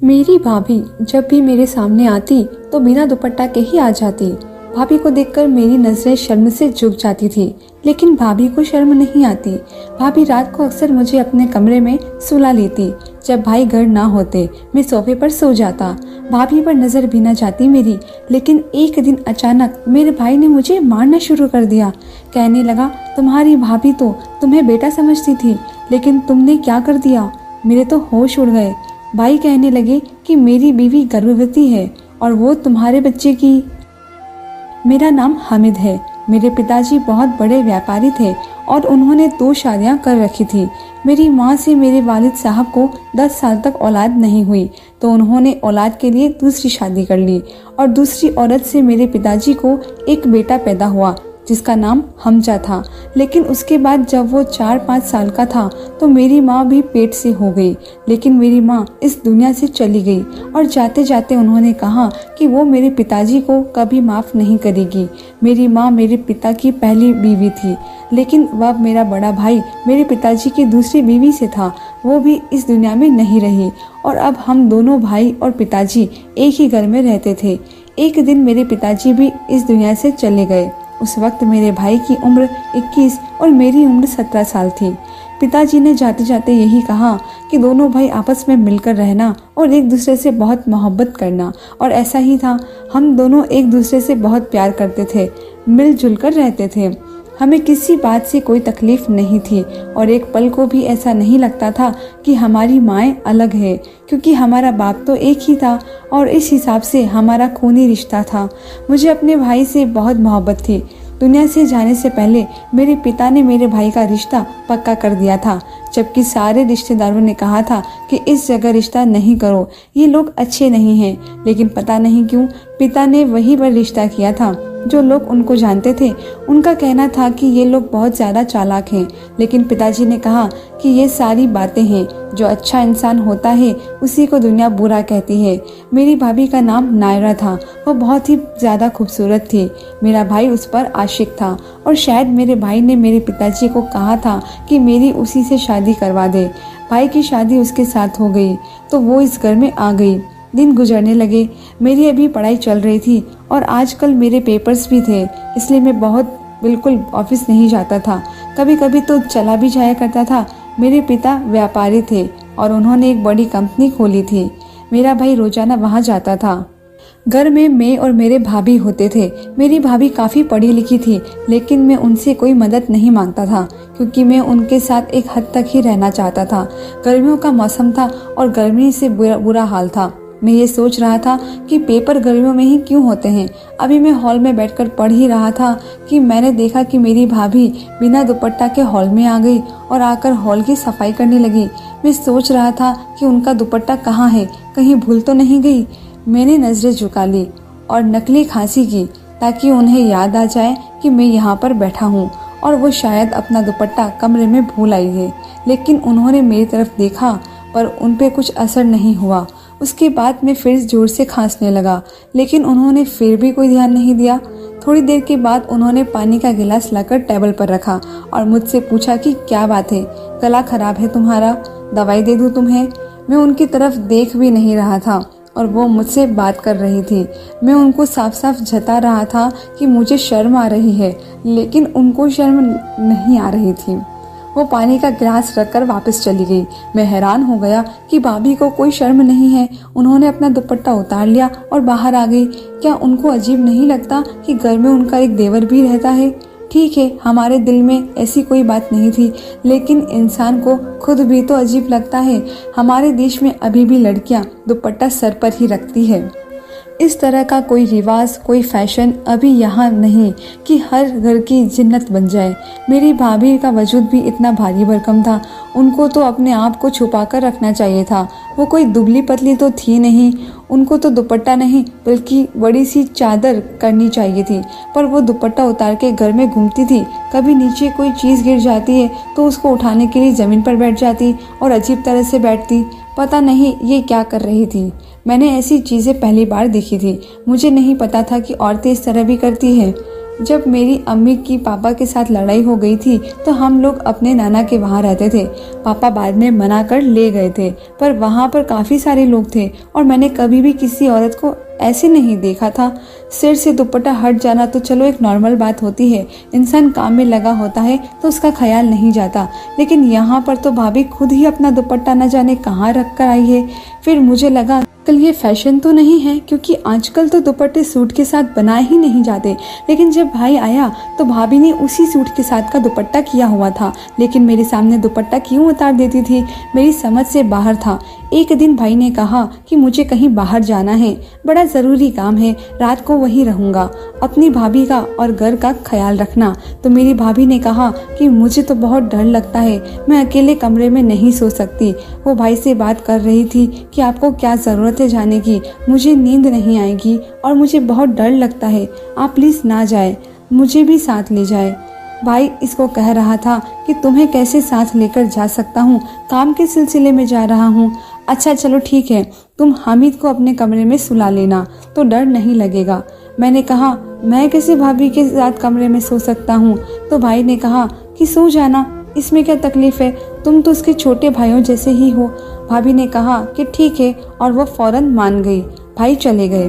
मेरी भाभी जब भी मेरे सामने आती तो बिना दुपट्टा के ही आ जाती। भाभी को देखकर मेरी नजरें शर्म से झुक जाती थी, लेकिन भाभी को शर्म नहीं आती। भाभी रात को अक्सर मुझे अपने कमरे में सुला लेती। जब भाई घर ना होते मैं सोफे पर सो जाता। भाभी पर नजर भी न जाती मेरी, लेकिन एक दिन अचानक मेरे भाई ने मुझे मारना शुरू कर दिया। कहने लगा, तुम्हारी भाभी तो तुम्हें बेटा समझती थी, लेकिन तुमने क्या कर दिया। मेरे तो होश उड़ गए। भाई कहने लगे कि मेरी बीवी गर्भवती है और वो तुम्हारे बच्चे की। मेरा नाम हामिद है। मेरे पिताजी बहुत बड़े व्यापारी थे और उन्होंने 2 शादियां कर रखी थी। मेरी माँ से मेरे वालिद साहब को 10 साल तक औलाद नहीं हुई, तो उन्होंने औलाद के लिए दूसरी शादी कर ली और दूसरी औरत से मेरे पिताजी को एक बेटा पैदा हुआ जिसका नाम हमजा था। लेकिन उसके बाद जब वो 4-5 साल का था तो मेरी माँ भी पेट से हो गई। लेकिन मेरी माँ इस दुनिया से चली गई और जाते जाते उन्होंने कहा कि वो मेरे पिताजी को कभी माफ़ नहीं करेगी। मेरी माँ मेरे पिता की पहली बीवी थी, लेकिन वह मेरा बड़ा भाई मेरे पिताजी की दूसरी बीवी से था। वो भी इस दुनिया में नहीं रही और अब हम दोनों भाई और पिताजी एक ही घर में रहते थे। एक दिन मेरे पिताजी भी इस दुनिया से चले गए। उस वक्त मेरे भाई की उम्र 21 और मेरी उम्र 17 साल थी। पिताजी ने जाते जाते यही कहा कि दोनों भाई आपस में मिलकर रहना और एक दूसरे से बहुत मोहब्बत करना। और ऐसा ही था। हम दोनों एक दूसरे से बहुत प्यार करते थे, मिलजुल कर रहते थे। हमें किसी बात से कोई तकलीफ नहीं थी और एक पल को भी ऐसा नहीं लगता था कि हमारी माएँ अलग है, क्योंकि हमारा बाप तो एक ही था और इस हिसाब से हमारा खूनी रिश्ता था। मुझे अपने भाई से बहुत मोहब्बत थी। दुनिया से जाने से पहले मेरे पिता ने मेरे भाई का रिश्ता पक्का कर दिया था, जबकि सारे रिश्तेदारों ने कहा था कि इस जगह रिश्ता नहीं करो, ये लोग अच्छे नहीं हैं। लेकिन पता नहीं क्यों पिता ने वहीं पर रिश्ता किया था। जो लोग उनको जानते थे उनका कहना था कि ये लोग बहुत ज़्यादा चालाक हैं, लेकिन पिताजी ने कहा कि ये सारी बातें हैं। जो अच्छा इंसान होता है उसी को दुनिया बुरा कहती है। मेरी भाभी का नाम नायरा था। वो बहुत ही ज़्यादा खूबसूरत थी। मेरा भाई उस पर आशिक था और शायद मेरे भाई ने मेरे पिताजी को कहा था कि मेरी उसी से शादी करवा दे। भाई की शादी उसके साथ हो गई तो वो इस घर में आ गई। दिन गुजरने लगे। मेरी अभी पढ़ाई चल रही थी और आजकल मेरे पेपर्स भी थे, इसलिए मैं बिल्कुल ऑफिस नहीं जाता था। कभी कभी तो चला भी जाया करता था। मेरे पिता व्यापारी थे और उन्होंने एक बड़ी कंपनी खोली थी। मेरा भाई रोजाना वहाँ जाता था। घर में मैं और मेरे भाभी होते थे। मेरी भाभी काफ़ी पढ़ी लिखी थी, लेकिन मैं उनसे कोई मदद नहीं मांगता था, क्योंकि मैं उनके साथ एक हद तक ही रहना चाहता था। गर्मियों का मौसम था और गर्मी से बुरा हाल था। मैं ये सोच रहा था कि पेपर गर्मियों में ही क्यों होते हैं। अभी मैं हॉल में बैठकर पढ़ ही रहा था कि मैंने देखा कि मेरी भाभी बिना दुपट्टा के हॉल में आ गई और आकर हॉल की सफाई करने लगी। मैं सोच रहा था कि उनका दुपट्टा कहाँ है, कहीं भूल तो नहीं गई। मैंने नज़रें झुका ली और नकली खांसी की, ताकि उन्हें याद आ जाए कि मैं यहाँ पर बैठा हूँ और वो शायद अपना दुपट्टा कमरे में भूल आई है। लेकिन उन्होंने मेरी तरफ देखा पर उन पे कुछ असर नहीं हुआ। उसके बाद मैं फिर जोर से खांसने लगा, लेकिन उन्होंने फिर भी कोई ध्यान नहीं दिया। थोड़ी देर के बाद उन्होंने पानी का गिलास लाकर टेबल पर रखा और मुझसे पूछा कि क्या बात है, गला खराब है तुम्हारा, दवाई दे दूँ तुम्हें। मैं उनकी तरफ देख भी नहीं रहा था और वो मुझसे बात कर रही थी। मैं उनको साफ साफ जता रहा था कि मुझे शर्म आ रही है, लेकिन उनको शर्म नहीं आ रही थी। वो पानी का गिलास रखकर वापस चली गई। मैं हैरान हो गया कि भाभी को कोई शर्म नहीं है। उन्होंने अपना दुपट्टा उतार लिया और बाहर आ गई। क्या उनको अजीब नहीं लगता कि घर में उनका एक देवर भी रहता है? ठीक है, हमारे दिल में ऐसी कोई बात नहीं थी, लेकिन इंसान को खुद भी तो अजीब लगता है। हमारे देश में अभी भी लड़कियां दुपट्टा सर पर ही रखती है। इस तरह का कोई रिवाज, कोई फैशन अभी यहाँ नहीं कि हर घर की जिन्नत बन जाए। मेरी भाभी का वजूद भी इतना भारी भरकम था। उनको तो अपने आप को छुपा कर रखना चाहिए था। वो कोई दुबली पतली तो थी नहीं। उनको तो दुपट्टा नहीं बल्कि बड़ी सी चादर करनी चाहिए थी, पर वो दुपट्टा उतार के घर में घूमती थी। कभी नीचे कोई चीज़ गिर जाती है तो उसको उठाने के लिए ज़मीन पर बैठ जाती और अजीब तरह से बैठती। पता नहीं ये क्या कर रही थी। मैंने ऐसी चीज़ें पहली बार देखी थी। मुझे नहीं पता था कि औरतें इस तरह भी करती हैं। जब मेरी अम्मी की पापा के साथ लड़ाई हो गई थी तो हम लोग अपने नाना के वहाँ रहते थे। पापा बाद में मना कर ले गए थे, पर वहाँ पर काफ़ी सारे लोग थे और मैंने कभी भी किसी औरत को ऐसे नहीं देखा था। सिर से दुपट्टा हट जाना तो चलो एक नॉर्मल बात होती है, इंसान काम में लगा होता है तो उसका ख्याल नहीं जाता, लेकिन यहाँ पर तो भाभी खुद ही अपना दुपट्टा न जाने कहाँ रख कर आई है। फिर मुझे लगा कल ये फैशन तो नहीं है, क्योंकि आजकल तो दुपट्टे सूट के साथ बनाए ही नहीं जाते। लेकिन जब भाई आया तो भाभी ने उसी सूट के साथ का दुपट्टा किया हुआ था, लेकिन मेरे सामने दुपट्टा क्यों उतार देती थी, मेरी समझ से बाहर था। एक दिन भाई ने कहा कि मुझे कहीं बाहर जाना है, बड़ा ज़रूरी काम है, रात को वहीं रहूँगा, अपनी भाभी का और घर का ख्याल रखना। तो मेरी भाभी ने कहा कि मुझे तो बहुत डर लगता है, मैं अकेले कमरे में नहीं सो सकती। वो भाई से बात कर रही थी कि आपको क्या ज़रूरत है जाने की, मुझे नींद नहीं आएगी और मुझे बहुत डर लगता है, आप प्लीज़ ना जाए, मुझे भी साथ ले जाए। भाई इसको कह रहा था कि तुम्हें कैसे साथ लेकर जा सकता हूँ, काम के सिलसिले में जा रहा हूँ। अच्छा चलो ठीक है, तुम हामिद को अपने कमरे में सुला लेना तो डर नहीं लगेगा। मैंने कहा मैं कैसे भाभी के साथ कमरे में सो सकता हूँ। तो भाई ने कहा कि सो जाना, इसमें क्या तकलीफ है, तुम तो उसके छोटे भाइयों जैसे ही हो। भाभी ने कहा कि ठीक है और वह फौरन मान गई। भाई चले गए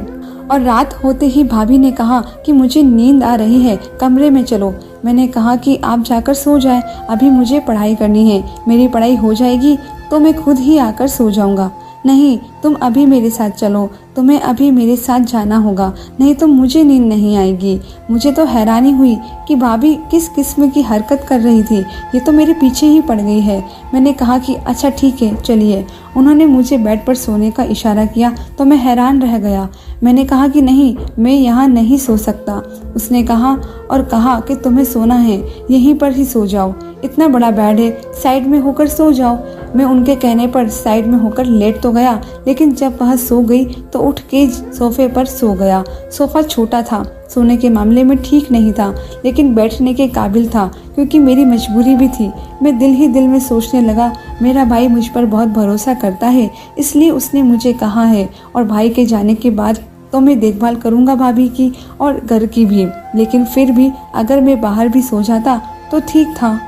और रात होते ही भाभी ने कहा कि मुझे नींद आ रही है, कमरे में चलो। मैंने कहा कि आप जाकर सो जाएं, अभी मुझे पढ़ाई करनी है, मेरी पढ़ाई हो जाएगी तो मैं खुद ही आकर सो जाऊंगा। नहीं, तुम अभी मेरे साथ चलो, तुम्हें अभी मेरे साथ जाना होगा, नहीं तो मुझे नींद नहीं आएगी। मुझे तो हैरानी हुई कि भाभी किस किस्म की हरकत कर रही थी, ये तो मेरे पीछे ही पड़ गई है। मैंने कहा कि अच्छा ठीक है चलिए। उन्होंने मुझे बेड पर सोने का इशारा किया तो मैं हैरान रह गया। मैंने कहा कि नहीं, मैं यहाँ नहीं सो सकता। उसने कहा कि तुम्हें सोना है, यहीं पर ही सो जाओ, इतना बड़ा बेड है, साइड में होकर सो जाओ। मैं उनके कहने पर साइड में होकर लेट तो गया, लेकिन जब वह सो गई तो उठ के सोफे पर सो गया। सोफा छोटा था, सोने के मामले में ठीक नहीं था, लेकिन बैठने के काबिल था, क्योंकि मेरी मजबूरी भी थी। मैं दिल ही दिल में सोचने लगा, मेरा भाई मुझ पर बहुत भरोसा करता है, इसलिए उसने मुझे कहा है, और भाई के जाने के बाद तो मैं देखभाल करूंगा भाभी की और घर की भी। लेकिन फिर भी अगर मैं बाहर भी सो जाता तो ठीक था।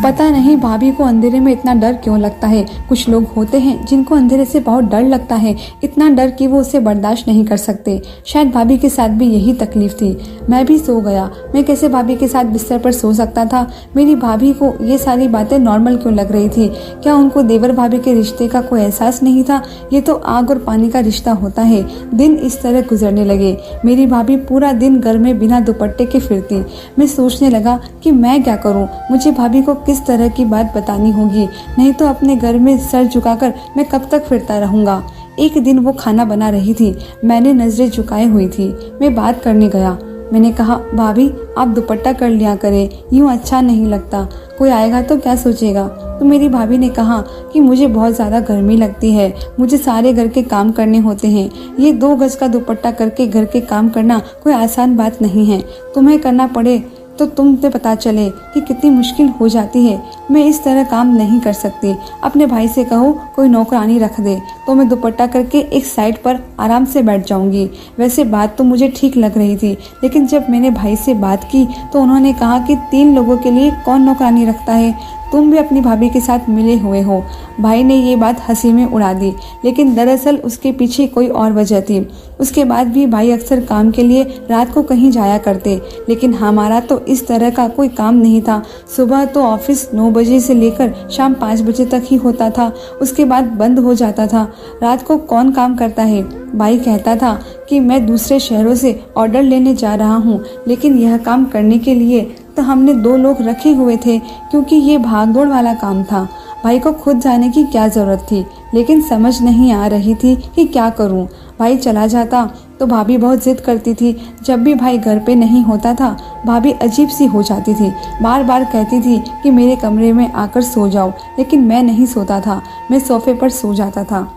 पता नहीं भाभी को अंधेरे में इतना डर क्यों लगता है। कुछ लोग होते हैं जिनको अंधेरे से बहुत डर लगता है, इतना डर कि वो उसे बर्दाश्त नहीं कर सकते। शायद भाभी के साथ भी यही तकलीफ थी। मैं भी सो गया। मैं कैसे भाभी के साथ बिस्तर पर सो सकता था। मेरी भाभी को ये सारी बातें नॉर्मल क्यों लग रही थी। क्या उनको देवर भाभी के रिश्ते का कोई एहसास नहीं था। ये तो आग और पानी का रिश्ता होता है। दिन इस तरह गुजरने लगे। मेरी भाभी पूरा दिन घर में बिना दुपट्टे के फिरती। मैं सोचने लगा कि मैं क्या करूं, मुझे भाभी को किस तरह की बात बतानी होगी, नहीं तो अपने घर में सर झुकाकर मैं कब तक फिरता रहूंगा। एक दिन वो खाना बना रही थी, मैंने नजरें झुकाए हुई थी। मैं बात करने गया। मैंने कहा, भाभी आप दुपट्टा कर लिया करें, यूं अच्छा नहीं लगता, कोई आएगा तो क्या सोचेगा। तो मेरी भाभी ने कहा कि मुझे बहुत ज़्यादा गर्मी लगती है, मुझे सारे घर के काम करने होते हैं। ये 2 गज का दुपट्टा करके घर के काम करना कोई आसान बात नहीं है। तुम्हें करना पड़े तो तुमसे पता चले कि कितनी मुश्किल हो जाती है। मैं इस तरह काम नहीं कर सकती। अपने भाई से कहो कोई नौकरानी रख दे, तो मैं दुपट्टा करके एक साइड पर आराम से बैठ जाऊंगी। वैसे बात तो मुझे ठीक लग रही थी, लेकिन जब मैंने भाई से बात की तो उन्होंने कहा कि 3 लोगों के लिए कौन नौकरानी रखता है, तुम भी अपनी भाभी के साथ मिले हुए हो। भाई ने ये बात हंसी में उड़ा दी, लेकिन दरअसल उसके पीछे कोई और वजह थी। उसके बाद भी भाई अक्सर काम के लिए रात को कहीं जाया करते, लेकिन हमारा तो इस तरह का कोई काम नहीं था। सुबह तो ऑफिस 9 बजे से लेकर शाम 5 बजे तक ही होता था, उसके बाद बंद हो जाता था। रात को कौन काम करता है। भाई कहता था कि मैं दूसरे शहरों से ऑर्डर लेने जा रहा हूँ, लेकिन यह काम करने के लिए तो हमने 2 लोग रखे हुए थे, क्योंकि ये भागदौड़ वाला काम था। भाई को खुद जाने की क्या जरूरत थी, लेकिन समझ नहीं आ रही थी कि क्या करूं। भाई चला जाता तो भाभी बहुत जिद करती थी। जब भी भाई घर पे नहीं होता था, भाभी अजीब सी हो जाती थी, बार बार कहती थी कि मेरे कमरे में आकर सो जाओ, लेकिन मैं नहीं सोता था, मैं सोफे पर सो जाता था।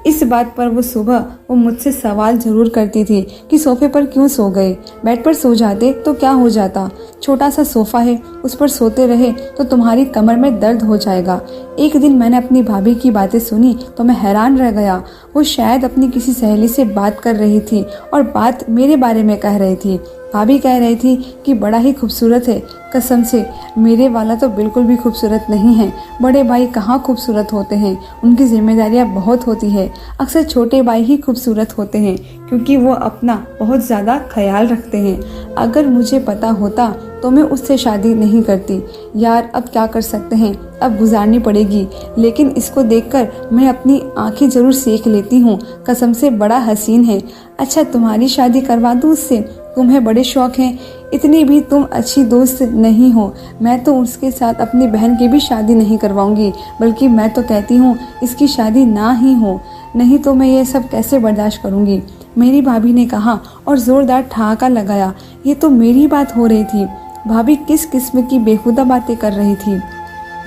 इस बात पर वो मुझसे सवाल जरूर करती थी कि सोफे पर क्यों सो गए, बेड पर सो जाते तो क्या हो जाता, छोटा सा सोफा है, उस पर सोते रहे तो तुम्हारी कमर में दर्द हो जाएगा। एक दिन मैंने अपनी भाभी की बातें सुनी तो मैं हैरान रह गया। वो शायद अपनी किसी सहेली से बात कर रही थी और बात मेरे बारे में कह रही थी। भाभी कह रही थी कि बड़ा ही खूबसूरत है। कसम से मेरे वाला तो बिल्कुल भी खूबसूरत नहीं है। बड़े भाई कहाँ खूबसूरत होते हैं, उनकी जिम्मेदारियाँ बहुत होती है। अक्सर छोटे भाई ही खूबसूरत होते हैं क्योंकि वो अपना बहुत ज़्यादा ख्याल रखते हैं। अगर मुझे पता होता तो मैं उससे शादी नहीं करती। यार अब क्या कर सकते हैं, अब गुजारनी पड़ेगी। लेकिन इसको देखकर मैं अपनी आंखें ज़रूर सेक लेती हूँ। कसम से बड़ा हसीन है। अच्छा तुम्हारी शादी करवा दूँ उससे, तुम्हें बड़े शौक हैं। इतनी भी तुम अच्छी दोस्त नहीं हो। मैं तो उसके साथ अपनी बहन की भी शादी नहीं करवाऊंगी, बल्कि मैं तो कहती हूँ इसकी शादी ना ही हो। नहीं तो मैं ये सब कैसे बर्दाश्त करूँगी। मेरी भाभी ने कहा और ज़ोरदार ठहाका लगाया। ये तो मेरी बात हो रही थी। भाभी किस किस्म की बेहुदा बातें कर रही थी।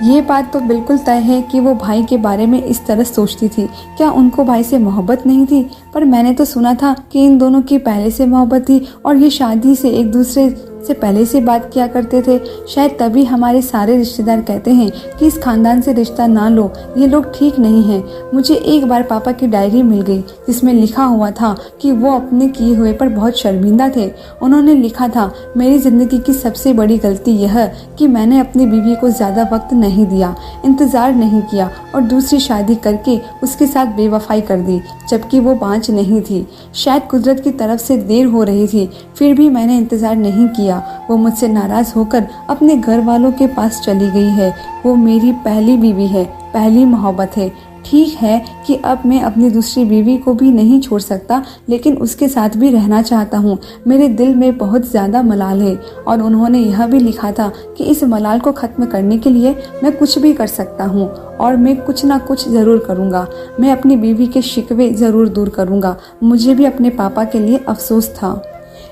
ये बात तो बिल्कुल तय है कि वो भाई के बारे में इस तरह सोचती थी। क्या उनको भाई से मोहब्बत नहीं थी? पर मैंने तो सुना था कि इन दोनों की पहले से मोहब्बत थी और ये शादी से एक दूसरे से पहले से बात किया करते थे। शायद तभी हमारे सारे रिश्तेदार कहते हैं कि इस खानदान से रिश्ता ना लो, ये लोग ठीक नहीं हैं। मुझे एक बार पापा की डायरी मिल गई जिसमें लिखा हुआ था कि वो अपने किए हुए पर बहुत शर्मिंदा थे। उन्होंने लिखा था, मेरी ज़िंदगी की सबसे बड़ी गलती यह कि मैंने अपनी बीवी को ज़्यादा वक्त नहीं दिया, इंतज़ार नहीं किया और दूसरी शादी करके उसके साथ बेवफाई कर दी जबकि वो बाँझ नहीं थी। शायद कुदरत की तरफ से देर हो रही थी, फिर भी मैंने इंतज़ार नहीं किया। वो मुझसे नाराज़ होकर अपने घर वालों के पास चली गई है। वो मेरी पहली बीवी है, पहली मोहब्बत है। ठीक है कि अब मैं अपनी दूसरी बीवी को भी नहीं छोड़ सकता, लेकिन उसके साथ भी रहना चाहता हूँ। मेरे दिल में बहुत ज़्यादा मलाल है और उन्होंने यह भी लिखा था कि इस मलाल को ख़त्म करने के लिए मैं कुछ भी कर सकता हूँ और मैं कुछ ना कुछ ज़रूर करूँगा। मैं अपनी बीवी के शिकवे ज़रूर दूर करूँगा। मुझे भी अपने पापा के लिए अफसोस था।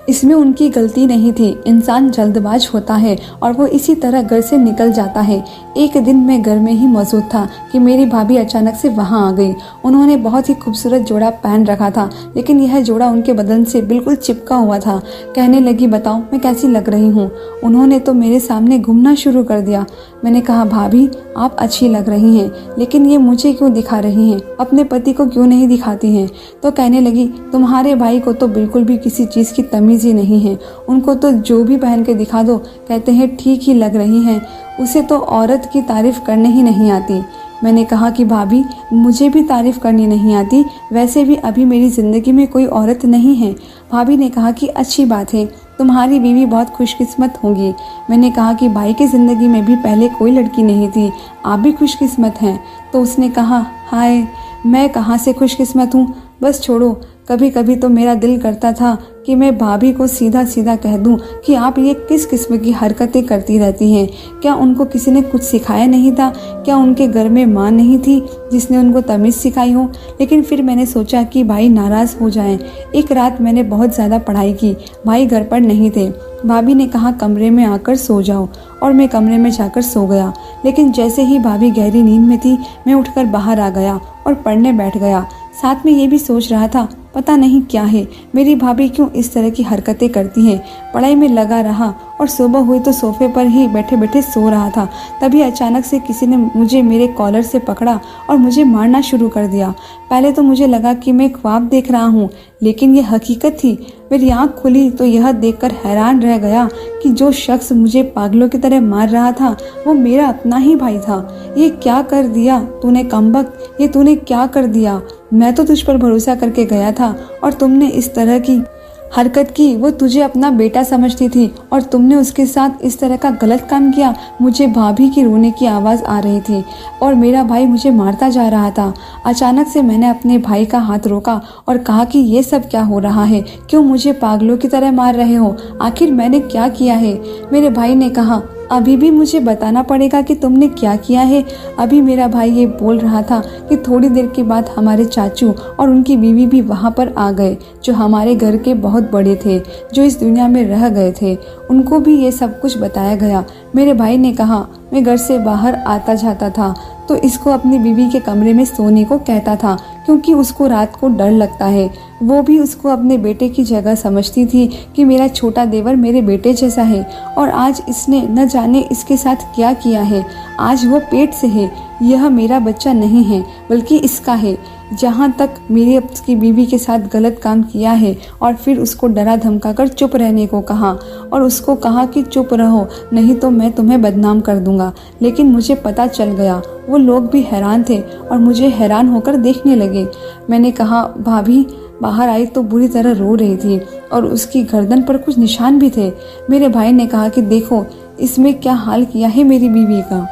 इसमें उनकी गलती नहीं थी। इंसान जल्दबाज होता है और वो इसी तरह घर से निकल जाता है। एक दिन मैं घर में ही मौजूद था कि मेरी भाभी अचानक से वहाँ आ गई। उन्होंने बहुत ही खूबसूरत जोड़ा पहन रखा था, लेकिन यह जोड़ा उनके बदन से बिल्कुल चिपका हुआ था। कहने लगी, बताओ मैं कैसी लग रही हूँ। उन्होंने तो मेरे सामने घूमना शुरू कर दिया। मैंने कहा, भाभी आप अच्छी लग रही हैं, लेकिन ये मुझे क्यों दिखा रही हैं, अपने पति को क्यों नहीं दिखाती हैं। तो कहने लगी, तुम्हारे भाई को तो बिल्कुल भी किसी चीज़ की तमीज़ ही नहीं है। उनको तो जो भी पहन के दिखा दो कहते हैं ठीक ही लग रही हैं। उसे तो औरत की तारीफ़ करने ही नहीं आती। मैंने कहा कि भाभी मुझे भी तारीफ़ करनी नहीं आती, वैसे भी अभी मेरी ज़िंदगी में कोई औरत नहीं है। भाभी ने कहा कि अच्छी बात है, तुम्हारी बीवी बहुत खुशकिस्मत होगी। मैंने कहा कि भाई की ज़िंदगी में भी पहले कोई लड़की नहीं थी, आप भी खुशकिस्मत हैं। तो उसने कहा, हाय मैं कहाँ से खुशकिस्मत हूँ, बस छोड़ो। कभी कभी तो मेरा दिल करता था कि मैं भाभी को सीधा सीधा कह दूं कि आप ये किस किस्म की हरकतें करती रहती हैं। क्या उनको किसी ने कुछ सिखाया नहीं था? क्या उनके घर में माँ नहीं थी जिसने उनको तमीज़ सिखाई हो? लेकिन फिर मैंने सोचा कि भाई नाराज़ हो जाएं। एक रात मैंने बहुत ज़्यादा पढ़ाई की, भाई घर पर नहीं थे। भाभी ने कहा कमरे में आकर सो जाओ, और मैं कमरे में जाकर सो गया। लेकिन जैसे ही भाभी गहरी नींद में थी, मैं उठकर बाहर आ गया और पढ़ने बैठ गया। साथ में ये भी सोच रहा था, पता नहीं क्या है, मेरी भाभी क्यों इस तरह की हरकतें करती हैं। पढ़ाई में लगा रहा और सुबह हुई तो सोफे पर ही बैठे बैठे सो रहा था। तभी अचानक से किसी ने मुझे मेरे कॉलर से पकड़ा और मुझे मारना शुरू कर दिया। पहले तो मुझे लगा कि मैं ख्वाब देख रहा हूँ, लेकिन ये हकीकत थी। मेरी आँख खुली तो यह देखकर हैरान रह गया कि जो शख्स मुझे पागलों की तरह मार रहा था वो मेरा अपना ही भाई था। ये क्या कर दिया तूने कमबख्त, ये तूने क्या कर दिया? मैं तो तुझ पर भरोसा करके गया था और तुमने इस तरह की हरकत की। वो तुझे अपना बेटा समझती थी और तुमने उसके साथ इस तरह का गलत काम किया। मुझे भाभी की रोने की आवाज़ आ रही थी और मेरा भाई मुझे मारता जा रहा था। अचानक से मैंने अपने भाई का हाथ रोका और कहा कि ये सब क्या हो रहा है, क्यों मुझे पागलों की तरह मार रहे हो, आखिर मैंने क्या किया है? मेरे भाई ने कहा, अभी भी मुझे बताना पड़ेगा कि तुमने क्या किया है। अभी मेरा भाई ये बोल रहा था कि थोड़ी देर के बाद हमारे चाचू और उनकी बीवी भी वहाँ पर आ गए, जो हमारे घर के बहुत बड़े थे, जो इस दुनिया में रह गए थे। उनको भी ये सब कुछ बताया गया। मेरे भाई ने कहा, मैं घर से बाहर आता जाता था तो इसको अपनी बीवी के कमरे में सोने को कहता था, क्योंकि उसको रात को डर लगता है। वो भी उसको अपने बेटे की जगह समझती थी कि मेरा छोटा देवर मेरे बेटे जैसा है। और आज इसने न जाने इसके साथ क्या किया है। आज वो पेट से है। यह मेरा बच्चा नहीं है बल्कि इसका है। जहाँ तक मेरी उसकी बीवी के साथ गलत काम किया है और फिर उसको डरा धमका कर चुप रहने को कहा और उसको कहा कि चुप रहो नहीं तो मैं तुम्हें बदनाम कर दूंगा। लेकिन मुझे पता चल गया। वो लोग भी हैरान थे और मुझे हैरान होकर देखने लगे। मैंने कहा भाभी। बाहर आई तो बुरी तरह रो रही थी और उसकी गर्दन पर कुछ निशान भी थे। मेरे भाई ने कहा कि देखो इसमें क्या हाल किया है मेरी बीवी का।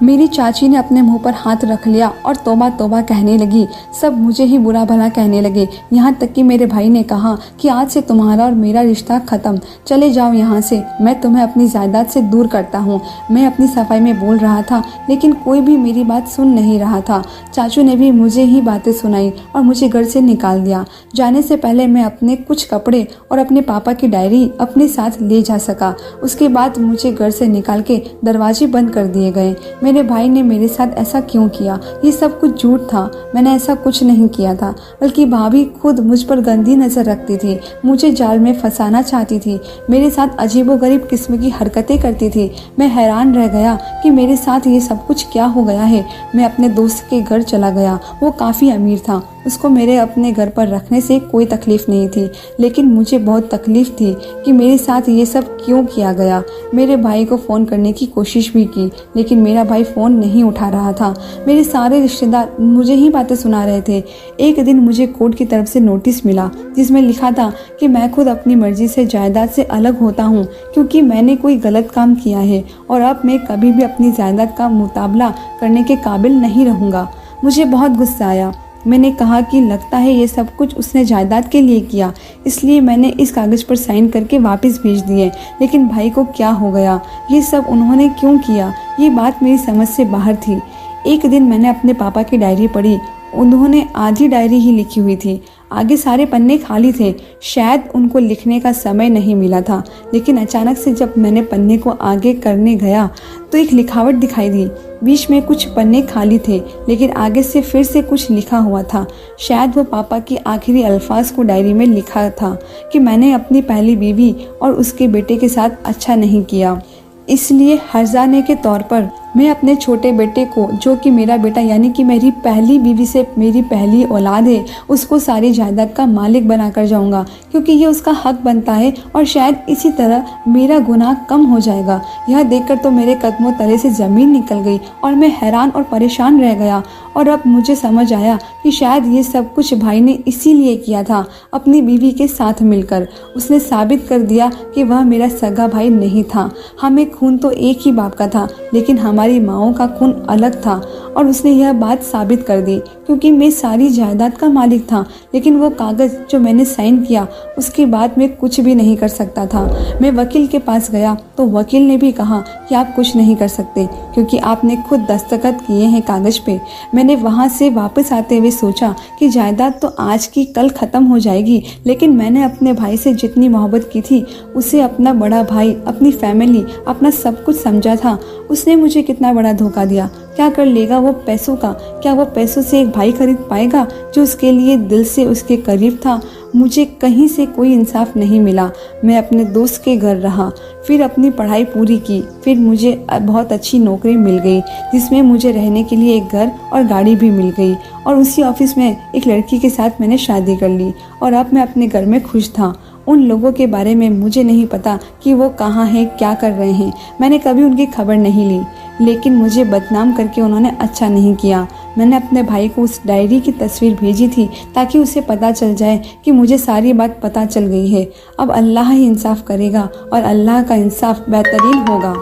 मेरी चाची ने अपने मुंह पर हाथ रख लिया और तौबा तौबा कहने लगी। सब मुझे ही बुरा भला कहने लगे। यहाँ तक कि मेरे भाई ने कहा कि आज से तुम्हारा और मेरा रिश्ता ख़त्म, चले जाओ यहाँ से, मैं तुम्हें अपनी जायदाद से दूर करता हूँ। मैं अपनी सफाई में बोल रहा था लेकिन कोई भी मेरी बात सुन नहीं रहा था। चाचू ने भी मुझे ही बातें सुनाई और मुझे घर से निकाल दिया। जाने से पहले मैं अपने कुछ कपड़े और अपने पापा की डायरी अपने साथ ले जा सका। उसके बाद मुझे घर से निकाल के दरवाजे बंद कर दिए गए। मेरे भाई ने मेरे साथ ऐसा क्यों किया? ये सब कुछ झूठ था। मैंने ऐसा कुछ नहीं किया था, बल्कि भाभी खुद मुझ पर गंदी नज़र रखती थी, मुझे जाल में फंसाना चाहती थी, मेरे साथ अजीबोगरीब किस्म की हरकतें करती थी। मैं हैरान रह गया कि मेरे साथ ये सब कुछ क्या हो गया है। मैं अपने दोस्त के घर चला गया। वो काफ़ी अमीर था, उसको मेरे अपने घर पर रखने से कोई तकलीफ़ नहीं थी, लेकिन मुझे बहुत तकलीफ़ थी कि मेरे साथ ये सब क्यों किया गया। मेरे भाई को फ़ोन करने की कोशिश भी की, लेकिन मेरा भाई फ़ोन नहीं उठा रहा था। मेरे सारे रिश्तेदार मुझे ही बातें सुना रहे थे। एक दिन मुझे कोर्ट की तरफ से नोटिस मिला जिसमें लिखा था कि मैं खुद अपनी मर्जी से जायदाद से अलग होता हूँ क्योंकि मैंने कोई गलत काम किया है और अब मैं कभी भी अपनी जायदाद का मुकाबला करने के काबिल नहीं रहूँगा। मुझे बहुत गुस्सा आया। मैंने कहा कि लगता है ये सब कुछ उसने जायदाद के लिए किया, इसलिए मैंने इस कागज़ पर साइन करके वापस भेज दिए। लेकिन भाई को क्या हो गया? ये सब उन्होंने क्यों किया? ये बात मेरी समझ से बाहर थी। एक दिन मैंने अपने पापा की डायरी पढ़ी। उन्होंने आधी डायरी ही लिखी हुई थी, आगे सारे पन्ने खाली थे। शायद उनको लिखने का समय नहीं मिला था, लेकिन अचानक से जब मैंने पन्ने को आगे करने गया तो एक लिखावट दिखाई दी। बीच में कुछ पन्ने खाली थे, लेकिन आगे से फिर से कुछ लिखा हुआ था। शायद वो पापा की आखिरी अल्फाज को डायरी में लिखा था कि मैंने अपनी पहली बीवी और उसके बेटे के साथ अच्छा नहीं किया, इसलिए हर्जाने के तौर पर मैं अपने छोटे बेटे को, जो कि मेरा बेटा यानी कि मेरी पहली बीवी से मेरी पहली औलाद है, उसको सारी जायदाद का मालिक बनाकर जाऊंगा क्योंकि ये उसका हक बनता है और शायद इसी तरह मेरा गुनाह कम हो जाएगा। यह देखकर तो मेरे कदमों तले से ज़मीन निकल गई और मैं हैरान और परेशान रह गया। और अब मुझे समझ आया कि शायद ये सब कुछ भाई ने इसीलिए किया था, अपनी बीवी के साथ मिलकर। उसने साबित कर दिया कि वह मेरा सगा भाई नहीं था। हमें खून तो एक ही बाप का था, लेकिन हमारी माँओं का खून अलग था। और उसने यह बात साबित कर दी क्योंकि मैं सारी जायदाद का मालिक था, लेकिन वो कागज़ जो मैंने साइन किया उसके बाद मैं कुछ भी नहीं कर सकता था। मैं वकील के पास गया तो वकील ने भी कहा कि आप कुछ नहीं कर सकते क्योंकि आपने खुद दस्तखत किए हैं कागज़ पे। मैंने वहाँ से वापस आते हुए सोचा कि जायदाद तो आज की कल ख़त्म हो जाएगी, लेकिन मैंने अपने भाई से जितनी मोहब्बत की थी, उसे अपना बड़ा भाई, अपनी फैमिली, अपना सब कुछ समझा था। उसने मुझे कितना बड़ा धोखा दिया। क्या कर लेगा वो पैसों का? क्या वो पैसों से एक भाई खरीद पाएगा जो उसके लिए दिल से उसके करीब था? मुझे कहीं से कोई इंसाफ नहीं मिला। मैं अपने दोस्त के घर रहा, फिर अपनी पढ़ाई पूरी की, फिर मुझे बहुत अच्छी नौकरी मिल गई जिसमें मुझे रहने के लिए एक घर और गाड़ी भी मिल गई। और उसी ऑफिस में एक लड़की के साथ मैंने शादी कर ली और अब मैं अपने घर में खुश था। उन लोगों के बारे में मुझे नहीं पता कि वो कहाँ हैं, क्या कर रहे हैं। मैंने कभी उनकी खबर नहीं ली, लेकिन मुझे बदनाम करके उन्होंने अच्छा नहीं किया। मैंने अपने भाई को उस डायरी की तस्वीर भेजी थी ताकि उसे पता चल जाए कि मुझे सारी बात पता चल गई है। अब अल्लाह ही इंसाफ करेगा और अल्लाह का इंसाफ बेहतरीन होगा।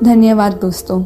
धन्यवाद दोस्तों।